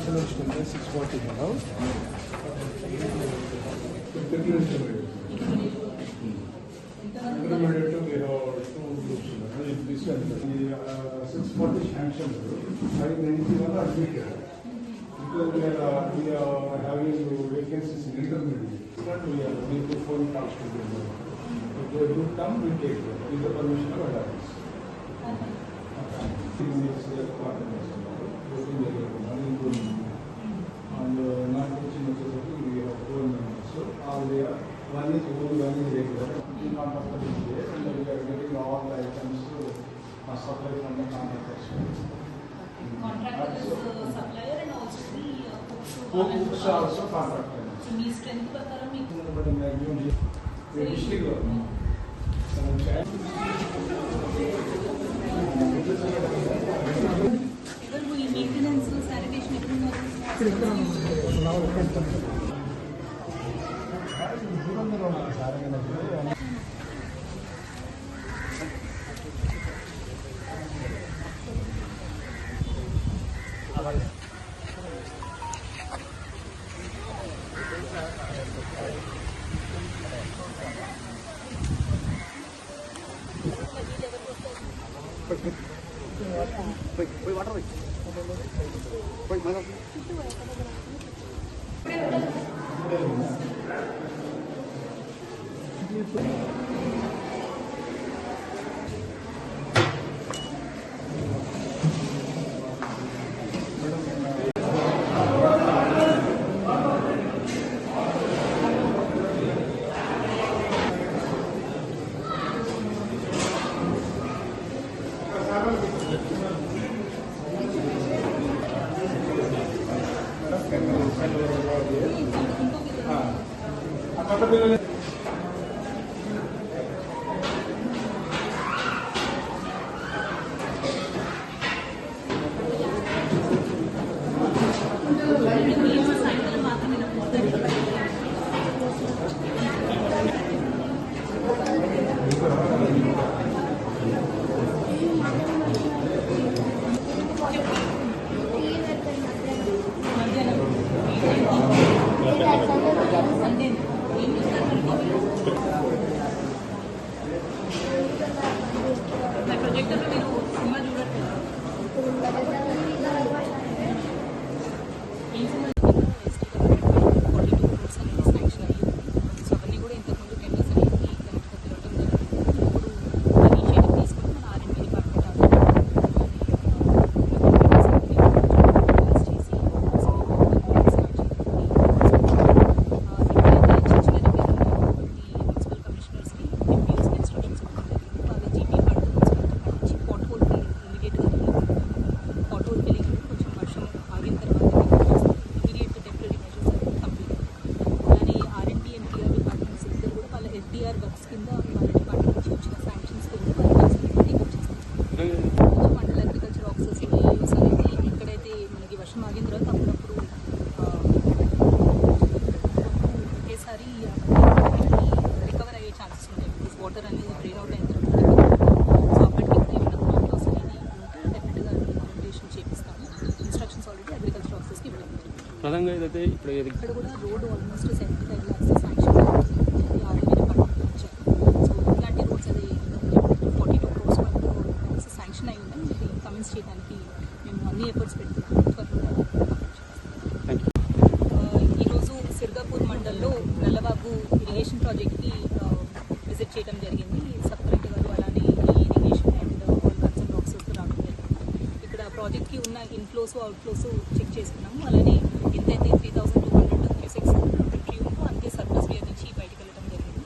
International 640 now. Intermediate we have two groups. This one, 640 sanctions, 591 admitted. Because we are having vacancies in intermediate. We are going to phone talks to them. If they do come, we take them with the permission of adults. And not teaching we have 4 members. So all they are, one is old, one is regular. Not of the day, and we are getting all the items supply from the contractors. Contractor is the supplier and also the Books are also contractor. So me strength ప్రకారం మీకు district ఎవరు ఈ maintenance sanitation ఎక్కడున్నారు Wait, water. Wait, madam. ప్రొజెక్టర్లో మీరు cinema చూడట్లేదు ఏం cinema 42 crores అనేది sanction అయ్యింది. సో అవన్నీ కూడా ఇంతకుముందు టెండర్స్ అనేది కరెక్ట్గా తిరగడం జరిగింది. ఇప్పుడు ఇనిషియేటివ్ తీసుకుని మన R&D డిపార్ట్మెంట్ వర్క్స్ కింద వాళ్ళ డిపార్ట్మెంట్ నుంచి వచ్చిన శాంక్షన్స్ మండల అగ్రికల్చర్ ఆఫీసర్స్ ఏఐఓస్ అనేది ఎక్కడైతే మనకి వర్షం ఆగిన తర్వాత అప్పుడప్పుడు ఒకేసారి రికవర్ అయ్యే ఛాన్సెస్ ఉంటాయి. బికాస్ వాటర్ అనేది డ్రైన్ అవుట్ అయిన తర్వాత సో అప్పటికి ఏమైనా ప్రాబ్లమ్స్ అనేది ఉంటే డెఫినెట్గా ఇన్వెస్టిగేషన్ చేపిస్తాము. ఇన్స్ట్రక్షన్స్ ఆల్రెడీ అగ్రికల్చర్ ఆఫీసర్స్కి ఇవ్వడం ప్రధానంగా ఏదైతే ఇక్కడ కూడా road almost 75 lakhs sanction R&D department వచ్చారు. సో ఇలాంటి రోడ్స్ అది 42 crores వరకు శాంక్షన్ అయి ఉన్నాయి. ఇది కమెన్స్ చేయడానికి మేము అన్ని ఎఫర్ట్స్ పెడుతున్నాము. ఈరోజు సిర్గాపూర్ మండల్లో నల్లవాగు ఇరిగేషన్ ప్రాజెక్ట్కి విజిట్ చేయడం జరిగింది. సబ్ కలెక్టర్ గారు అలానే irrigation and all concern officers రావడం జరిగింది. ఇక్కడ ప్రాజెక్ట్కి ఉన్న ఇన్ఫ్లోస్ అవుట్ఫ్లోస్ చెక్ చేసుకున్నాము. అలానే ఎంతైతే 3200 క్యూసెక్స్ ఎంట్రీ ఉందో అంతే సర్ప్లస్ వేర్ నుంచి బయటకు వెళ్ళడం జరిగింది.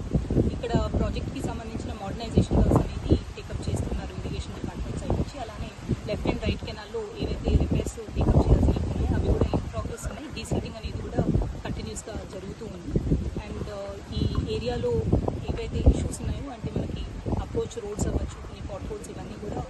ఇక్కడ ప్రాజెక్ట్కి సంబంధించిన మోడర్నైజేషన్ వర్క్స్ అనేది టేకప్ చేస్తున్నారు ఇరిగేషన్ డిపార్ట్మెంట్ సైడ్ నుంచి. అలానే లెఫ్ట్ అండ్ రైట్ కెనాల్లో ఏవైతే రిపేర్స్ టేకప్ చేయాల్సి ఉన్నాయో అవి కూడా ఇన్ ప్రోగ్రెస్ ఉన్నాయి. డీసీటింగ్ అనేది కూడా కంటిన్యూస్గా జరుగుతూ ఉంది. అండ్ ఈ ఏరియాలో ఏవైతే ఇష్యూస్ ఉన్నాయో అంటే మనకి అప్రోచ్ రోడ్స్ అవ్వచ్చు, ఈ పాట్ హోల్స్ ఇవన్నీ కూడా